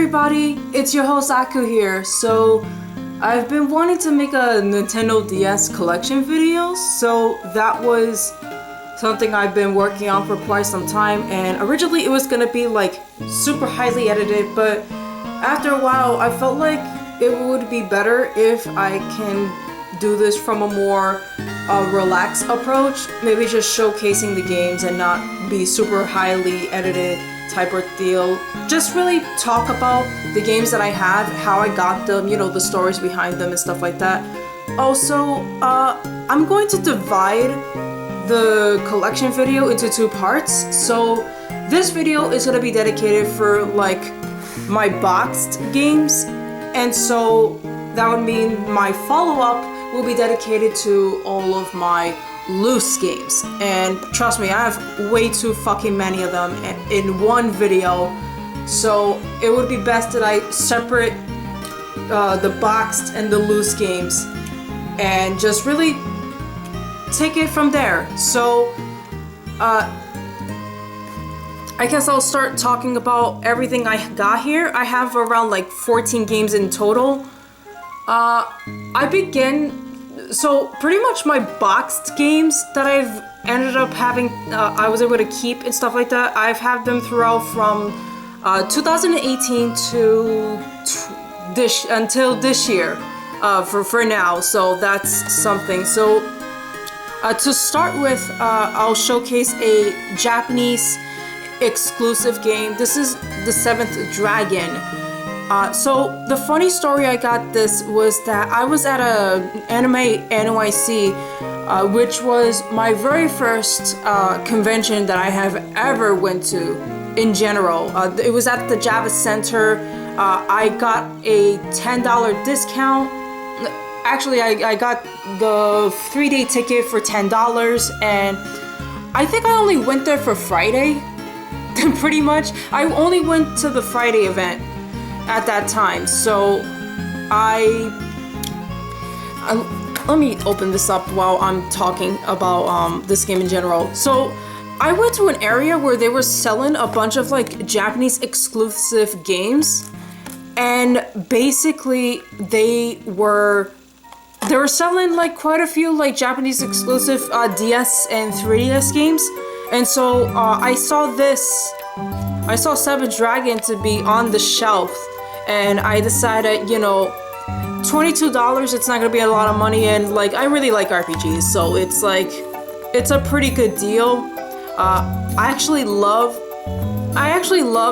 everybody, it's your host Aku here. So I've been wanting to make a Nintendo DS collection video, so that was something I've been working on for quite some time, and originally it was gonna be like super highly edited, but after a while I felt like it would be better if I can do this from a more relaxed approach, maybe just showcasing the games and not be super highly edited type of deal. Just really talk about the games that I have, how I got them, you know, the stories behind them and stuff like that. Also, I'm going to divide the collection video into two parts. So this video is going to be dedicated for like my boxed games, and so that would mean my follow-up will be dedicated to all of my loose games. And trust me, I have way too fucking many of them in one video, so it would be best that I separate the boxed and the loose games and just really take it from there. So I guess I'll start talking about everything I got here. I have around like 14 games in total. So pretty much my boxed games that I've ended up having, I was able to keep and stuff like that. I've had them throughout from 2018 to until this year, for now. So that's something. So to start with, I'll showcase a Japanese exclusive game. This is the Seventh Dragon. So the funny story I got this was that I was at a Anime NYC, which was my very first convention that I have ever went to in general. It was at the Java Center. I got a $10 discount. Actually, I got the 3-day ticket for $10, and I think I only went there for Friday, pretty much. I only went to the Friday event at that time, so let me open this up while I'm talking about this game in general. So I went to an area where they were selling a bunch of like Japanese exclusive games, and basically they were selling like quite a few like Japanese exclusive DS and 3DS games. And so I saw Seventh Dragon to be on the shelf, and I decided, you know, $22, it's not gonna be a lot of money, and like I really like RPGs, so it's like, it's a pretty good deal. I actually love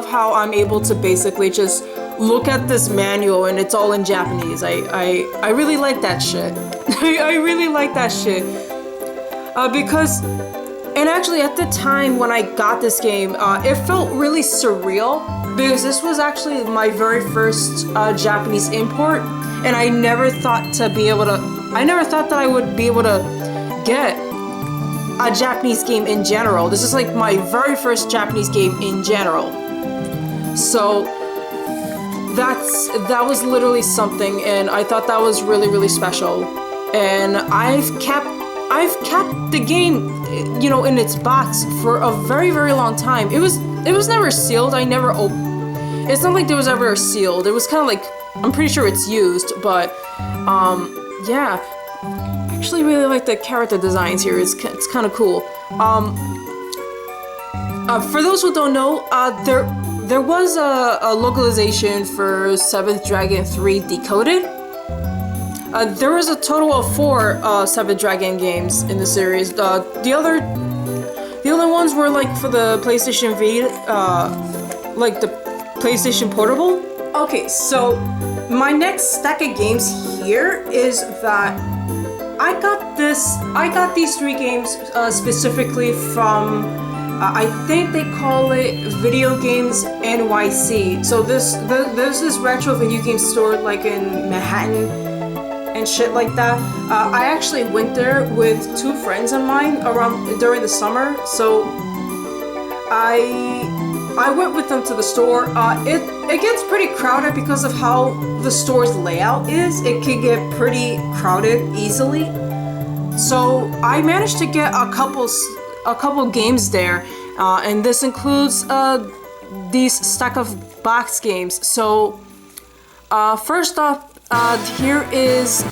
how I'm able to basically just look at this manual and it's all in Japanese. I really like that shit. I really like that shit. Because, and actually at the time when I got this game, it felt really surreal, because this was actually my very first Japanese import, and I never thought that I would be able to get a Japanese game in general. This is like my very first Japanese game in general. So that was literally something, and I thought that was really, really special. And I've kept the game, you know, in its box for a very, very long time. It was never sealed. I never opened. It's not like there was ever sealed. It was kind of like, I'm pretty sure it's used, but yeah. I actually really like the character designs here. It's kind of cool. For those who don't know, there was a localization for Seventh Dragon 3 Decoded. There was a total of 4 Seventh Dragon games in the series. The other ones were like for the PlayStation Vita, like the PlayStation Portable. Okay, so my next stack of games here is that I got these 3 games specifically from I think they call it Video Games NYC. So there's this retro video game store like in Manhattan and shit like that. I actually went there with 2 friends of mine during the summer. So I went with them to the store. It gets pretty crowded because of how the store's layout is. It can get pretty crowded easily. So I managed to get a couple games there, and this includes these stack of box games. So first off, here is,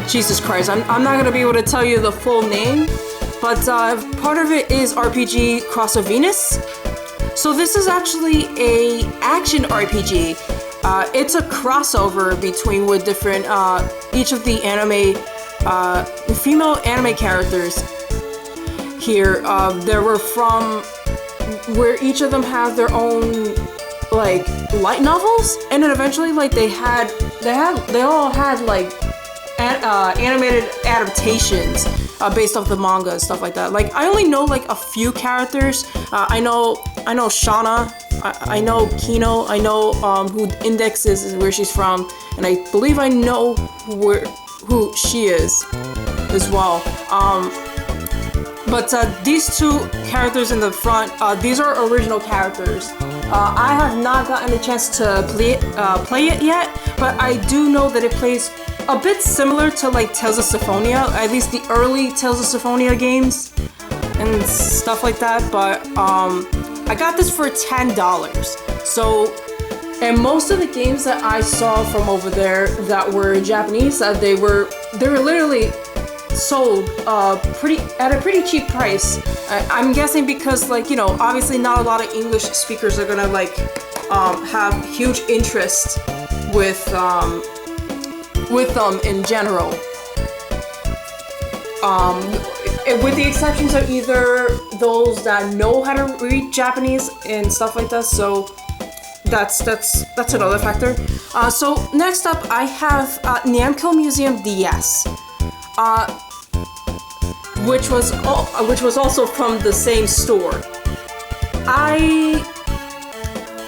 Jesus Christ, I'm not gonna be able to tell you the full name, but part of it is RPG Cross of Venus. So this is actually a action RPG. It's a crossover between with different, each of the female anime characters here. There were from where each of them have their own like light novels, and then eventually like they all had like animated adaptations based off the manga and stuff like that. Like I only know like a few characters. I know Shauna. I know Kino. I know who Index is where she's from, and I believe I know who she is as well. But these two characters in the front, these are original characters. I have not gotten a chance to play it yet, but I do know that it plays a bit similar to like Tales of Symphonia, at least the early Tales of Symphonia games and stuff like that. But I got this for $10. So, and most of the games that I saw from over there that were Japanese, they were literally sold at a pretty cheap price. I'm guessing because, like, you know, obviously not a lot of English speakers are gonna like have huge interest with them in general. With the exceptions of either those that know how to read Japanese and stuff like that. So that's another factor. So next up, I have Namco Museum DS. Which was also from the same store. I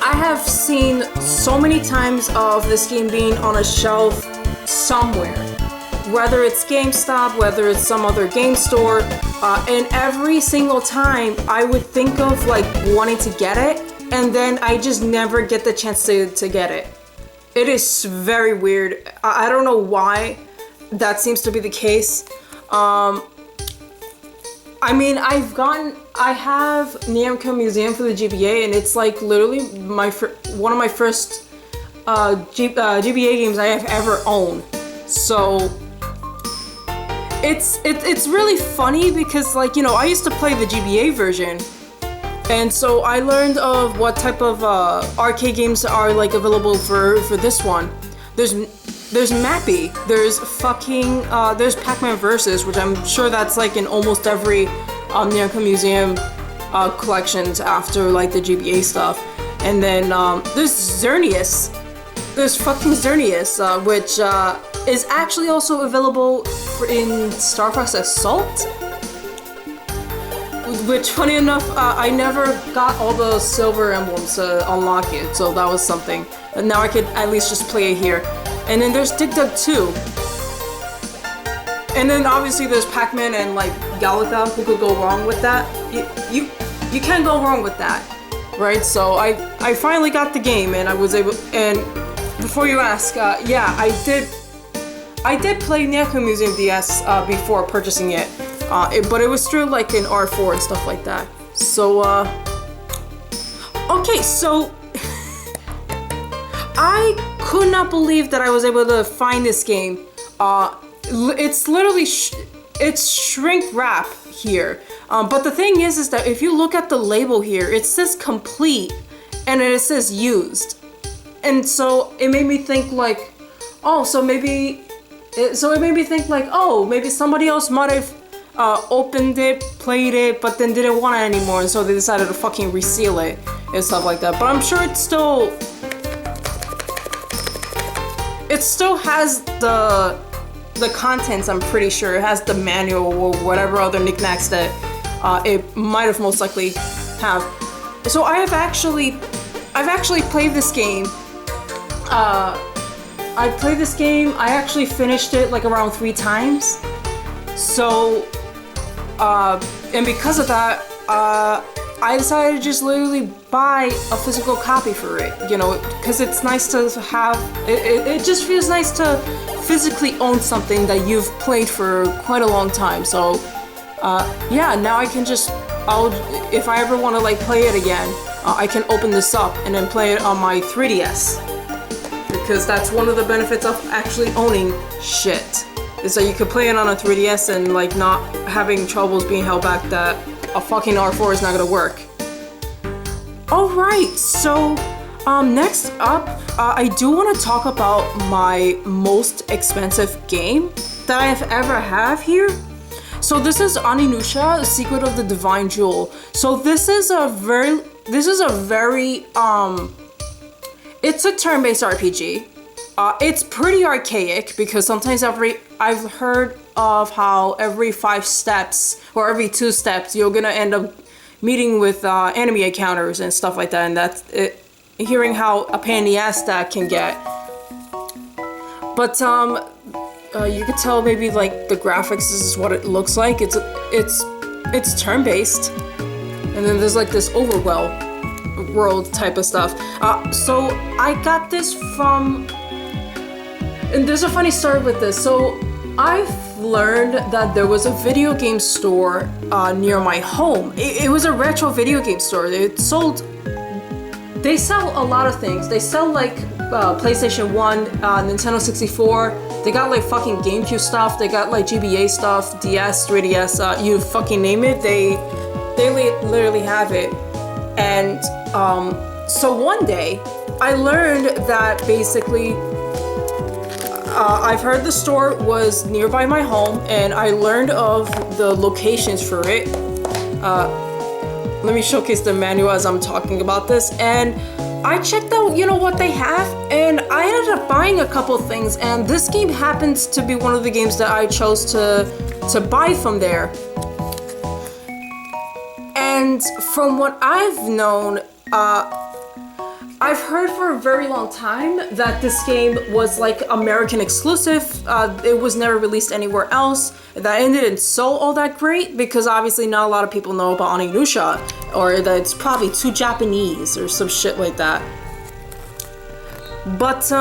have seen so many times of this game being on a shelf somewhere, whether it's GameStop, whether it's some other game store, and every single time I would think of like wanting to get it, and then I just never get the chance to get it. It is very weird. I don't know why that seems to be the case. I mean, I have Namco Museum for the GBA, and it's like literally one of my first GBA games I have ever owned. So it's really funny because, like, you know, I used to play the GBA version, and so I learned of what type of arcade games are like available for this one. There's Mappy, there's Pac-Man Versus, which I'm sure that's like in almost every Namco Museum collections after like the GBA stuff. And then there's Xerneas. There's fucking Xerneas, which is actually also available in Star Fox Assault. Which, funny enough, I never got all the silver emblems to unlock it, so that was something. And now I could at least just play it here. And then there's Dig Dug 2. And then obviously there's Pac-Man and like Galaga. Who could go wrong with that? You can't go wrong with that, right? So I finally got the game, and I was able. And before you ask, yeah, I did play Namco Museum DS before purchasing it, but it was through like an R4 and stuff like that. So okay, so. I could not believe that I was able to find this game. It's literally it's shrink wrap here. But the thing is that if you look at the label here, it says complete and then it says used. And so it made me think like, oh, so maybe somebody else might have opened it, played it, but then didn't want it anymore, and so they decided to fucking reseal it and stuff like that. But I'm sure it still has the contents. I'm pretty sure it has the manual or whatever other knickknacks that it might have most likely have. So I've actually played this game. I played this game. I actually finished it like around 3 times. So and because of that, I decided to just literally buy a physical copy for it, you know, because it's nice to have, it just feels nice to physically own something that you've played for quite a long time. So yeah, now I can just, if I ever want to like play it again, I can open this up and then play it on my 3DS. Because that's one of the benefits of actually owning shit. Is that you could play it on a 3DS and like not having troubles being held back that a fucking R4 is not gonna work. Alright, so next up, I do want to talk about my most expensive game that I've ever have here. So this is Onimusha, Secret of the Divine Jewel. So this is a very it's a turn-based RPG. It's pretty archaic because sometimes I've heard of how every 5 steps or every 2 steps you're gonna end up meeting with enemy encounters and stuff like that, and that's it. Hearing how a pain in the ass that can get. But you could tell maybe like the graphics, this is what it looks like. It's turn-based, and then there's like this overworld world type of stuff. So I got this from, and there's a funny story with this. So I've learned that there was a video game store near my home. It was a retro video game store. They sell a lot of things. They sell like PlayStation 1, Nintendo 64. They got like fucking GameCube stuff. They got like GBA stuff, DS, 3DS, you fucking name it. They literally have it. And so one day I learned that basically I've heard the store was nearby my home, and I learned of the locations for it. Let me showcase the manual as I'm talking about this, and I checked out, you know, what they have, and I ended up buying a couple things, and this game happens to be one of the games that I chose to buy from there. And from what I've known, I've heard for a very long time that this game was like American exclusive. It was never released anywhere else. That it didn't sell all that great because obviously not a lot of people know about Onimusha, or that it's probably too Japanese or some shit like that. But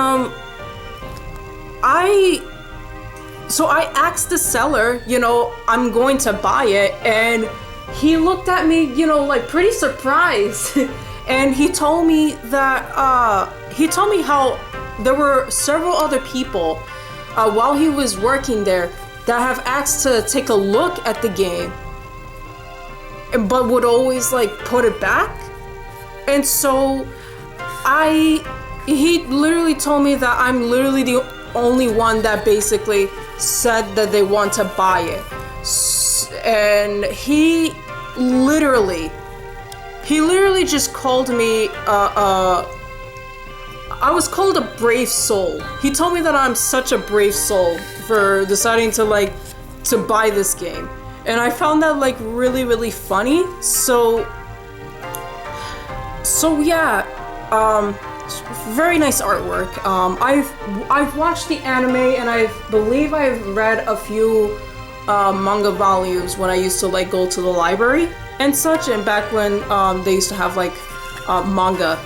I asked the seller, you know, I'm going to buy it, and he looked at me, you know, like pretty surprised. And he told me that, how there were several other people while he was working there that have asked to take a look at the game, but would always like put it back. And so he literally told me that I'm literally the only one that basically said that they want to buy it. And he literally just called me, I was called a brave soul. He told me that I'm such a brave soul for deciding to buy this game. And I found that like really, really funny. So yeah, very nice artwork. I've watched the anime, and I believe I've read a few manga volumes when I used to like go to the library and such, and back when they used to have like manga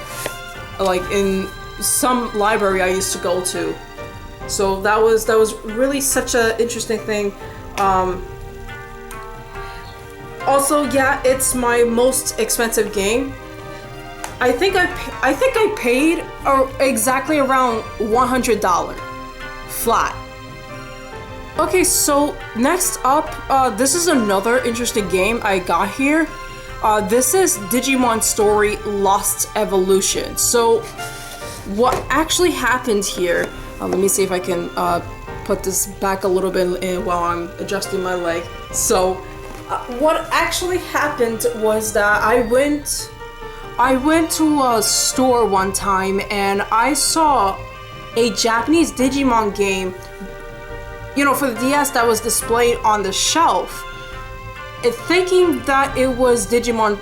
like in some library I used to go to. So that was really such an interesting thing. Also, yeah, it's my most expensive game. I think I paid exactly around $100 flat. Okay, so next up, this is another interesting game I got here. This is Digimon Story Lost Evolution. So what actually happened here, let me see if I can put this back a little bit while I'm adjusting my leg. So what actually happened was that I went to a store one time, and I saw a Japanese Digimon game, you know, for the DS that was displayed on the shelf. Thinking that it was Digimon,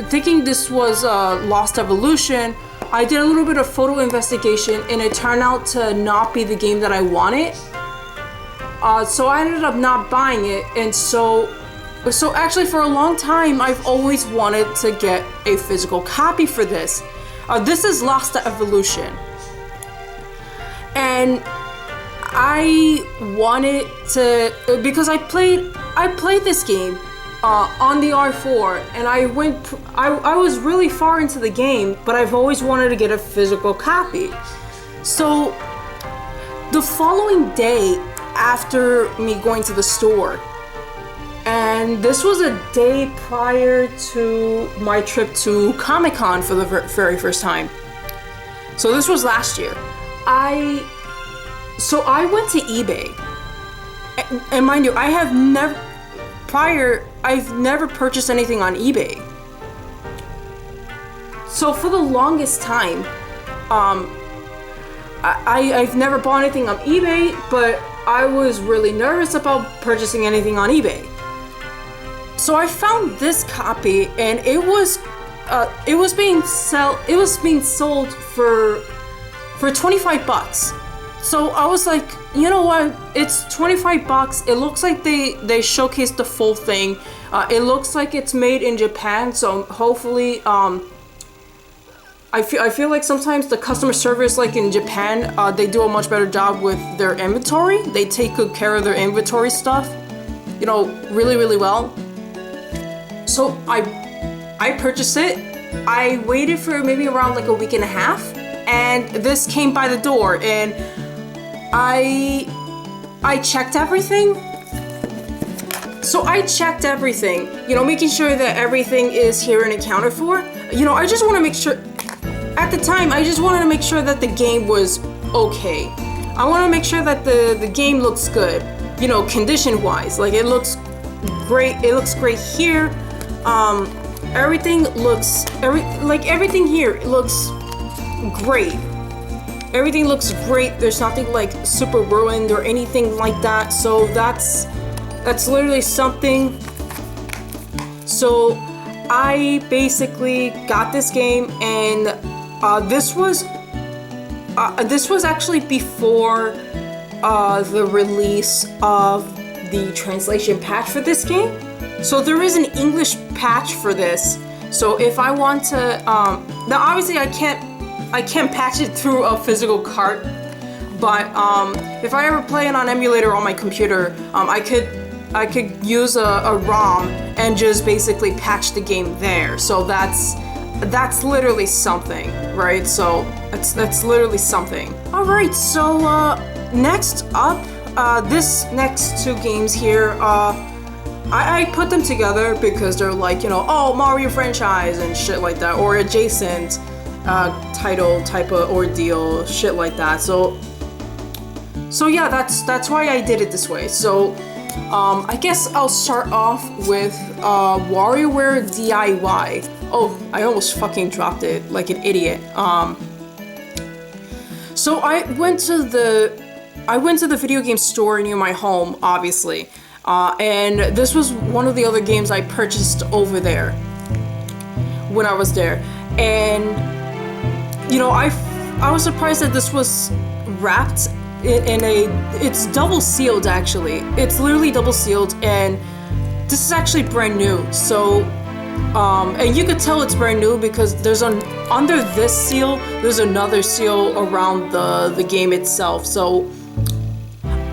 thinking this was Lost Evolution, I did a little bit of photo investigation, and it turned out to not be the game that I wanted. So I ended up not buying it, and so actually for a long time I've always wanted to get a physical copy for this. This is Lost Evolution, and I wanted to, because I played this game on the R4, and I was really far into the game, but I've always wanted to get a physical copy. So the following day after me going to the store, and this was a day prior to my trip to Comic-Con for the very first time. So this was last year. I went to eBay, and mind you, I've never purchased anything on eBay. So for the longest time, I've never bought anything on eBay, but I was really nervous about purchasing anything on eBay. So I found this copy, and it was being sold for $25. So I was like, you know what? It's $25. It looks like they showcased the full thing. It looks like it's made in Japan. So hopefully, I feel like sometimes the customer service, like in Japan, they do a much better job with their inventory. They take good care of their inventory stuff, really, really well. So I purchased it. I waited for maybe around like a week and a half, and this came by the door, and I checked everything. So I checked everything, making sure that everything is here and accounted for. I just want to make sure, at the time, I just wanted to make sure that the game was okay. I want to make sure that the game looks good, condition-wise. Like, it looks great. It looks great here. Everything here, it looks great. Everything looks great. There's nothing like super ruined or anything like that. So that's literally something. So I basically got this game, and this was actually before the release of the translation patch for this game. So there is an English patch for this. So if I want to, now obviously I can't patch it through a physical cart, but if I ever play it on emulator on my computer, I could use a ROM and just basically patch the game there. So that's literally something, right? So that's literally something. All right, so next up, this next two games here, I put them together because they're like, Mario franchise and shit like that, or adjacent title type of ordeal, shit like that. So yeah, that's why I did it this way. So I guess I'll start off with WarioWare DIY. Oh, I almost fucking dropped it like an idiot. So I went to the video game store near my home, obviously. And this was one of the other games I purchased over there when I was there. And I was surprised that this was wrapped in it's double sealed actually. It's literally double sealed, and this is actually brand new. So and you could tell it's brand new because there's under this seal, there's another seal around the game itself. So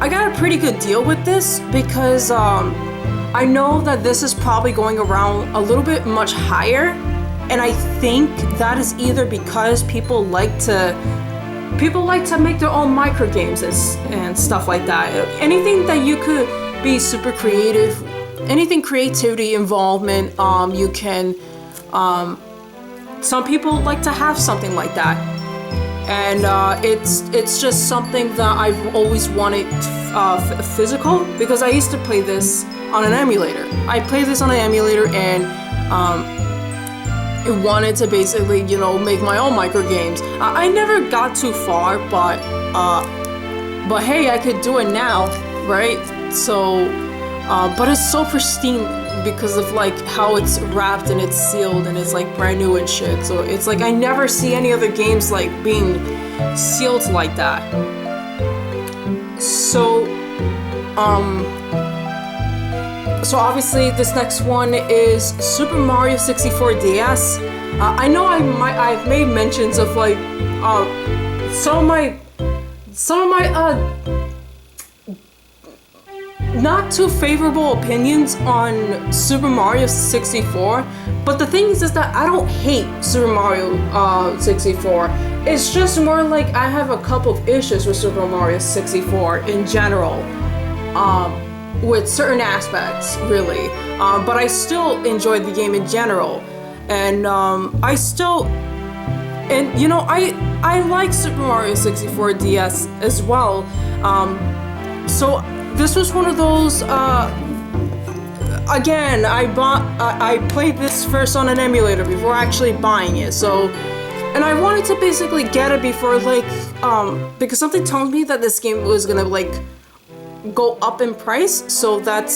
I got a pretty good deal with this because I know that this is probably going around a little bit much higher, and I think that is either because people like to make their own micro games and stuff like that. Anything that you could be super creative, anything creativity involvement, you can. Some people like to have something like that. And it's just something that I've always wanted physical, because I used to play this on an emulator. I played this on an emulator, and I wanted to basically, make my own micro games. I never got too far, but hey, I could do it now, right? So, but it's so pristine because of like how it's wrapped and it's sealed and it's like brand new and shit. So it's like I never see any other games like being sealed like that. So obviously this next one is Super Mario 64 DS. I know I've made mentions of like some of my not too favorable opinions on Super Mario 64, but the thing is that I don't hate Super Mario 64. It's just more like I have a couple of issues with Super Mario 64 in general, with certain aspects, really. But I still enjoyed the game in general, and I like Super Mario 64 DS as well. So this was one of those. Again, I played this first on an emulator before actually buying it. So, and I wanted to basically get it before because something told me that this game was gonna go up in price. So that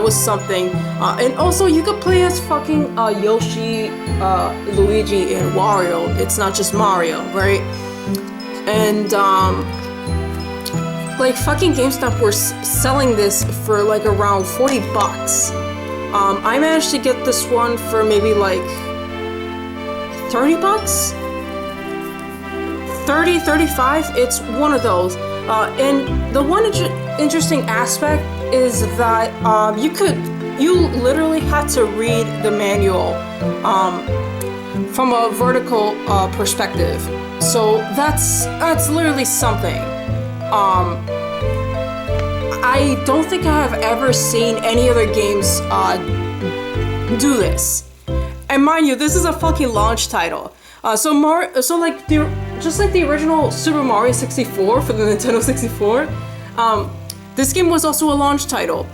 was something. And also, you could play as fucking Yoshi, Luigi, and Wario. It's not just Mario, right? And fucking GameStop were selling this for around $40. I managed to get this one for maybe $30? 30, 35? It's one of those. And the one interesting aspect is that you literally had to read the manual from a vertical perspective. So that's literally something. I don't think I have ever seen any other games do this. And mind you, this is a fucking launch title. Just like the original Super Mario 64 for the Nintendo 64, this game was also a launch title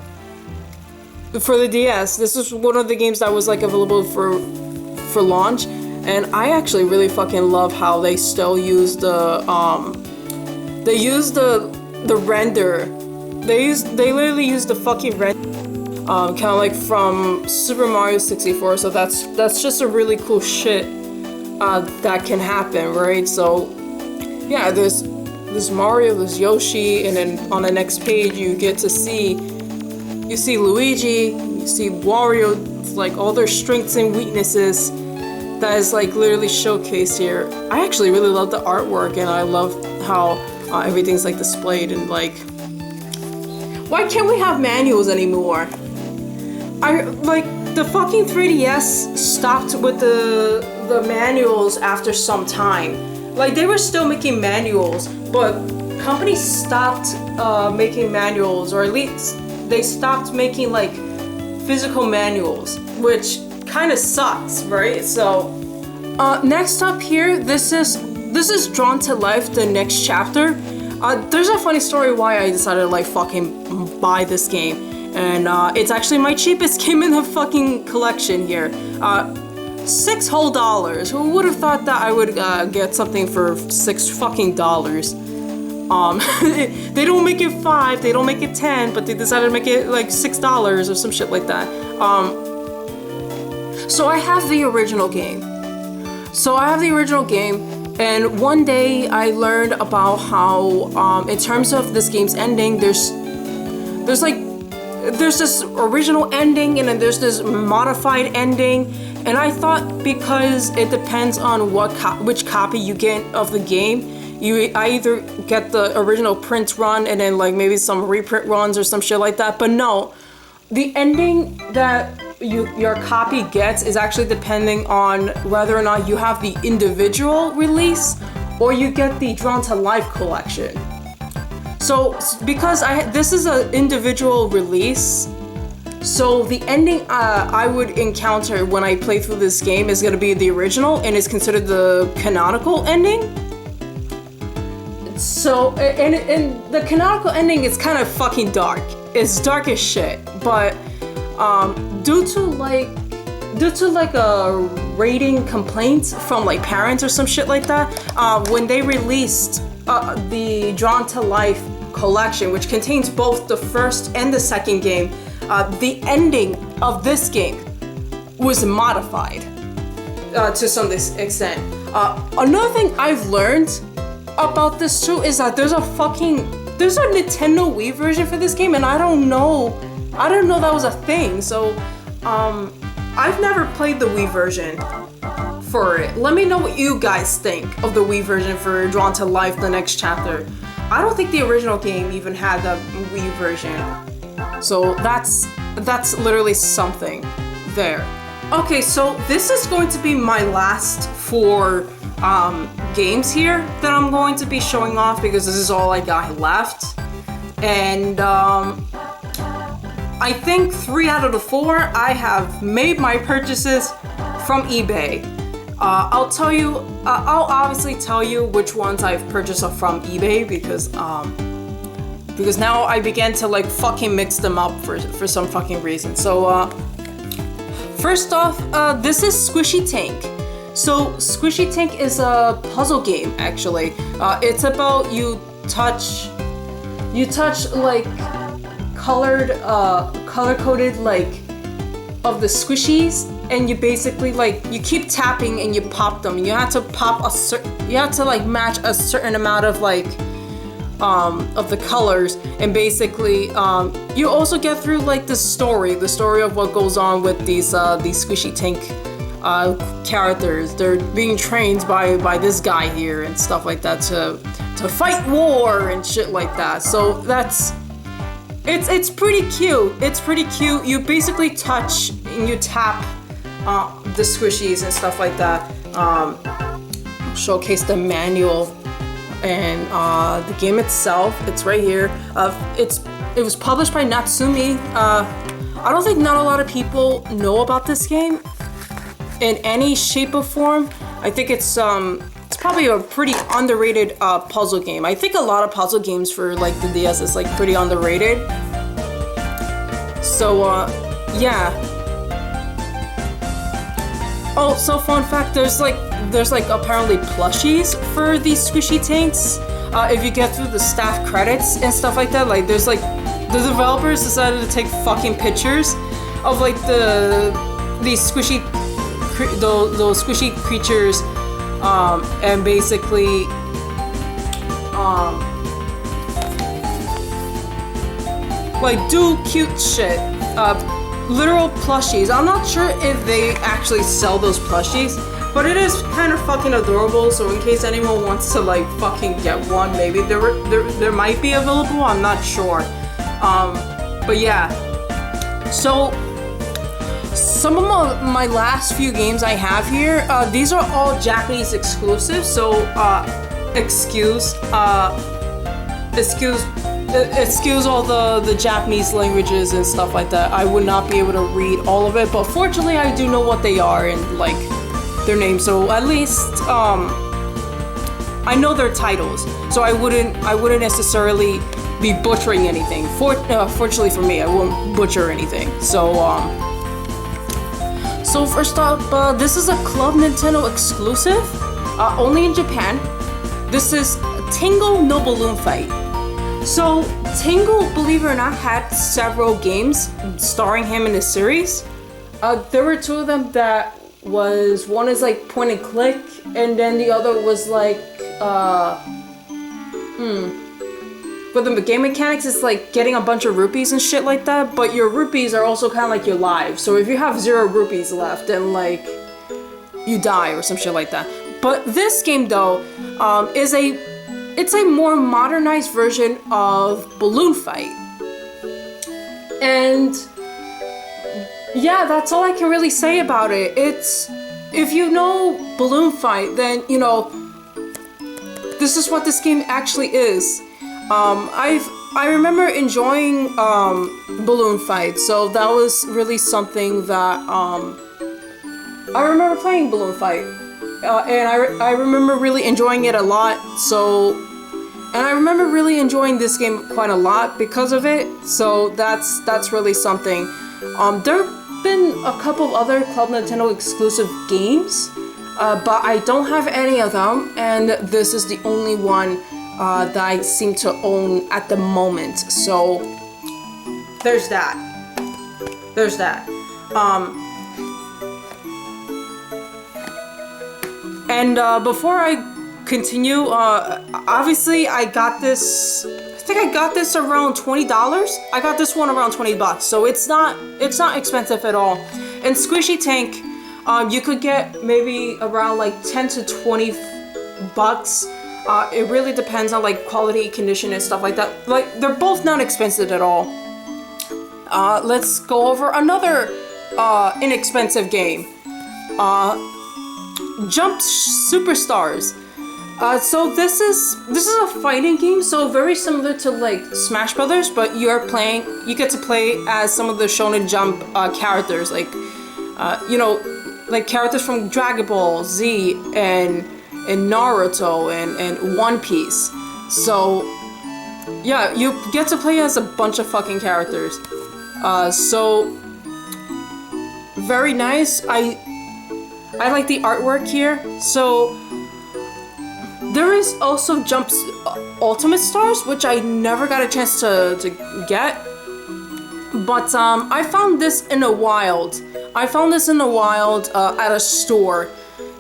for the DS. This is one of the games that was available for launch, and I actually really fucking love how they still use the render. They literally use the fucking render, kind of from Super Mario 64. So that's just a really cool shit that can happen, right? So yeah, there's Mario, there's Yoshi, and then on the next page you see Luigi, you see Wario, all their strengths and weaknesses that is literally showcased here. I actually really love the artwork, and I love how everything's displayed, and why can't we have manuals anymore? The fucking 3DS stopped with the manuals after some time. They were still making manuals, but companies stopped making manuals, or at least they stopped making physical manuals, which kind of sucks, right? So next up here, this is Drawn to Life, the next chapter. There's a funny story why I decided to fucking buy this game, and it's actually my cheapest game in the fucking collection here. $6 whole. Who would have thought that I would get something for $6 fucking dollars? They don't make it 5, they don't make it 10, but they decided to make it $6 or some shit like that. So I have the original game. And one day I learned about how, in terms of this game's ending, there's this original ending, and then there's this modified ending. And I thought because it depends on which copy you get of the game, I either get the original print run and then maybe some reprint runs or some shit like that. But no, the ending that your copy gets is actually depending on whether or not you have the individual release or you get the Drawn to Life collection. So because this is an individual release, so the ending I would encounter when I play through this game is gonna be the original, and is considered the canonical ending. So and the canonical ending is kind of fucking dark. It's dark as shit, but due to rating complaints from parents or some shit like that, when they released the Drawn to Life collection, which contains both the first and the second game, the ending of this game was modified to some extent. Another thing I've learned about this too is that there's a Nintendo Wii version for this game, and I didn't know that was a thing. So I've never played the Wii version for it. Let me know what you guys think of the Wii version for Drawn to Life, the next chapter. I don't think the original game even had the Wii version. So that's literally something there. Okay, so this is going to be my last 4 games here that I'm going to be showing off because this is all I got left. And I think 3 out of the 4 I have made my purchases from eBay. I'll obviously tell you which ones I've purchased from eBay because now I began to like fucking mix them up for some fucking reason. So first off, this is Squishy Tank. So Squishy Tank is a puzzle game actually. It's about you touch like color-coded like of the squishies, and you basically like you keep tapping and you pop them. You have to like match a certain amount of like of the colors, and basically you also get through like the story of what goes on with these Squishy Tank characters. They're being trained by this guy here and stuff like that to fight war and shit like that. So it's pretty cute. It's pretty cute. You basically touch and you tap the squishies and stuff like that. Showcase the manual and the game itself. It's right here. It was published by Natsume. I don't think not a lot of people know about this game in any shape or form. I think it's probably a pretty underrated puzzle game. I think a lot of puzzle games for like the DS is like pretty underrated. So yeah. Oh, so fun fact, there's like apparently plushies for these Squishy Tanks. If you get through the staff credits and stuff like that, like there's like the developers decided to take fucking pictures of like these squishy those squishy creatures and basically like do cute shit. Literal plushies. I'm not sure if they actually sell those plushies, but it is kind of fucking adorable. So in case anyone wants to like fucking get one, maybe there might be available. I'm not sure. But yeah. So some of my last few games I have here, these are all Japanese exclusive. So excuse all the Japanese languages and stuff like that. I would not be able to read all of it, but fortunately I do know what they are and like their names. So at least I know their titles. So I wouldn't necessarily be butchering anything. Fortunately for me, I won't butcher anything. So first up, this is a Club Nintendo exclusive, only in Japan. This is Tingle no Balloon Fight. So Tingle, believe it or not, had several games starring him in the series. There were 2 of them that was, one is like point and click, and then the other was like, but the game mechanics is like getting a bunch of rupees and shit like that, but your rupees are also kind of like your lives. So if you have 0 rupees left, then like, you die or some shit like that. But this game though, it's a more modernized version of Balloon Fight. And yeah, that's all I can really say about it. If you know Balloon Fight, then you know this is what this game actually is. I remember enjoying Balloon Fight, so that was really something that I remember playing Balloon Fight. And I remember really enjoying it a lot, and I remember really enjoying this game quite a lot because of it, so that's really something. There have been a couple of other Club Nintendo exclusive games, but I don't have any of them, and this is the only one that I seem to own at the moment, so there's that. And before I continue, obviously I got this. I think I got this around $20. I got this one around $20, so it's not expensive at all. And Squishy Tank, you could get maybe around like 10 to 20 bucks. It really depends on like quality, condition, and stuff like that. Like they're both not expensive at all. let's go over another inexpensive game. Jump Superstars. So this is a fighting game, so very similar to like Smash Brothers, but you get to play as some of the Shonen Jump characters, like like characters from Dragon Ball Z and Naruto and One Piece. So yeah, you get to play as a bunch of fucking characters. So very nice. I like the artwork here. So there is also Jump's Ultimate Stars, which I never got a chance to get. But I found this in a wild. at a store,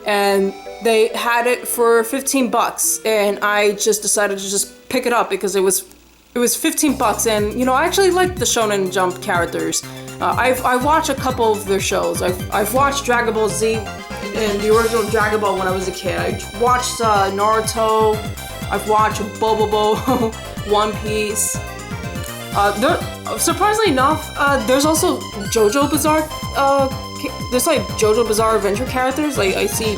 and they had it for $15, and I just decided to just pick it up because it was $15, and I actually like the Shonen Jump characters. I've watched a couple of their shows. I've watched Dragon Ball Z and the original Dragon Ball when I was a kid. I watched Naruto. I've watched Bobobo, One Piece. Surprisingly enough, there's also JoJo Bizarre. There's like JoJo Bizarre Adventure characters. Like I see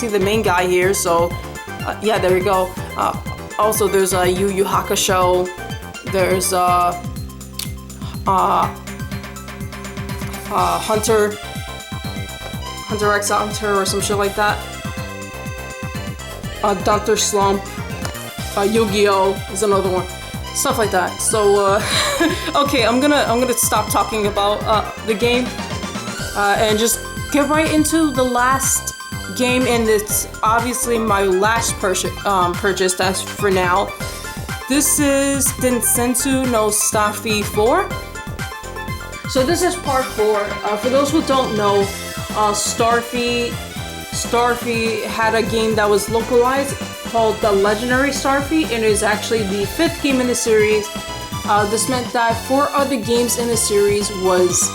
the main guy here. So yeah, there we go. Also, there's a Yu Yu Hakusho. There's Hunter x Hunter or some shit like that. Dr. Slump. Yu-Gi-Oh! Is another one. Stuff like that. So okay, I'm gonna stop talking about the game and just get right into the last game, and it's obviously my last purchase. That's for now. This is Densetsu no Starfy 4. So this is part 4. For those who don't know, Starfy had a game that was localized called The Legendary Starfy, and it is actually the 5th game in the series. This meant that 4 other games in the series was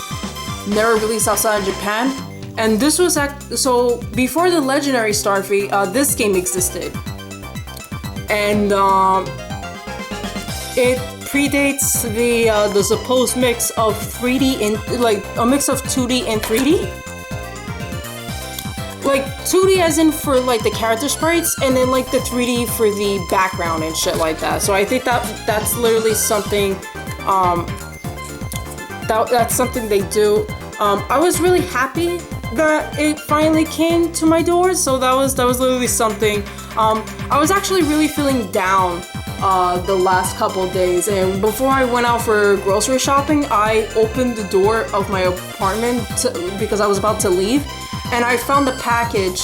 never released outside of Japan. And this was so before The Legendary Starfy, this game existed. And it predates the supposed mix of 3D and like a mix of 2D and 3D. Like 2D as in for like the character sprites, and then like the 3D for the background and shit like that. So I think that's literally something that's something they do. I was really happy that it finally came to my doors, so that was literally something. I was actually really feeling down the last couple days, and before I went out for grocery shopping, I opened the door of my apartment because I was about to leave, and I found the package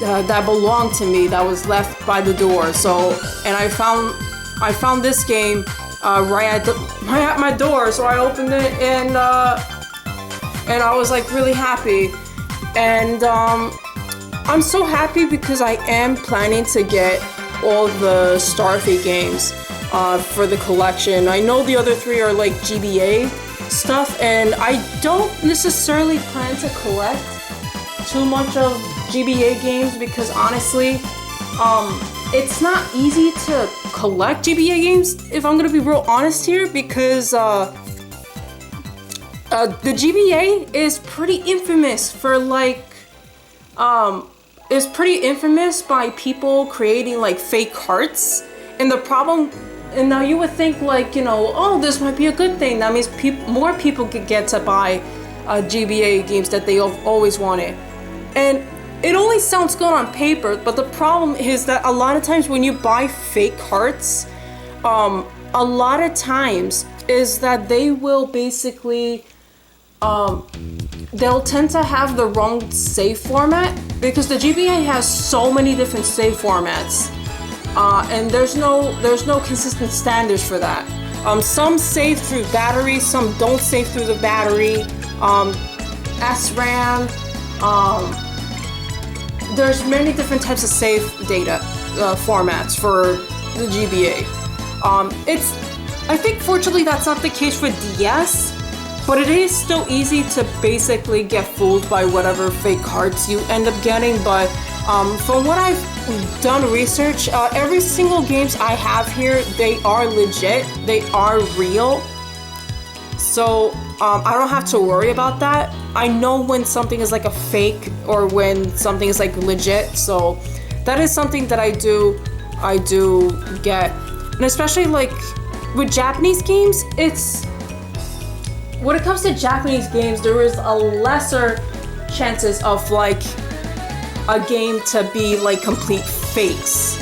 that belonged to me that was left by the door. So, and I found this game right at my door, so I opened it, and I was like really happy. And I'm so happy because I am planning to get all the Starfy games for the collection. I know the other 3 are like GBA stuff, and I don't necessarily plan to collect too much of GBA games because honestly, it's not easy to collect GBA games, if I'm gonna be real honest here, because the GBA is pretty infamous for like, is pretty infamous by people creating like fake hearts. And the problem, and now you would think like, oh, this might be a good thing. That means more people could get to buy GBA games that they always wanted. And it only sounds good on paper, but the problem is that a lot of times when you buy fake hearts, a lot of times is that they will basically, they'll tend to have the wrong save format because the GBA has so many different save formats, and there's no consistent standards for that. Some save through battery, some don't save through the battery. SRAM. There's many different types of save data formats for the GBA. I think fortunately that's not the case for DS, but it is still easy to basically get fooled by whatever fake cards you end up getting. But from what I've done research, every single games I have here, they are legit, they are real. So I don't have to worry about that. I know when something is like a fake or when something is like legit. So that is something that I do get. And especially like with Japanese games, it's when it comes to Japanese games, there is a lesser chances of like a game to be like complete fakes,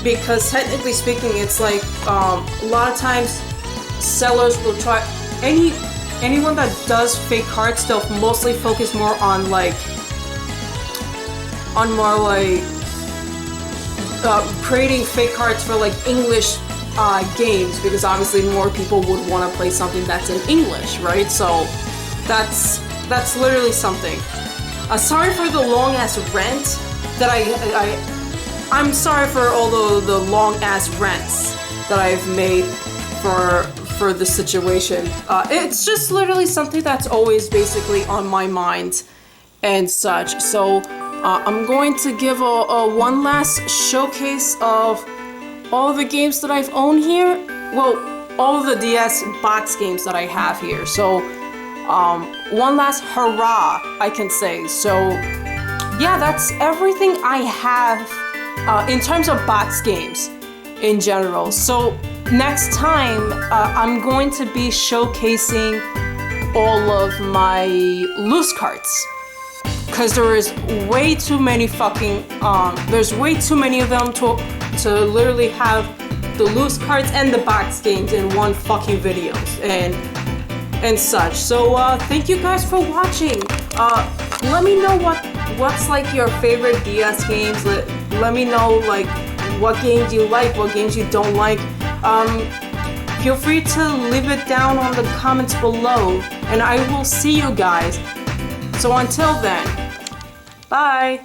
because technically speaking, it's like a lot of times sellers will try anyone that does fake cards. They'll mostly focus more on creating fake cards for like English games, because obviously more people would want to play something that's in English, right? So that's literally something. Sorry for the long ass rant that I'm sorry for all the long ass rants that I've made for the situation. It's just literally something that's always basically on my mind and such. So I'm going to give a one last showcase of all the games that I've owned here. Well, all the DS box games that I have here. So one last hurrah, I can say. So yeah, that's everything I have in terms of box games in general. So next time I'm going to be showcasing all of my loose cards, because there is way too many fucking there's way too many of them to literally have the loose cards and the box games in one fucking video and such. So thank you guys for watching. Let me know what's like your favorite DS games. Let me know like what games you like, what games you don't like. Feel free to leave it down on the comments below, and I will see you guys. So until then, bye.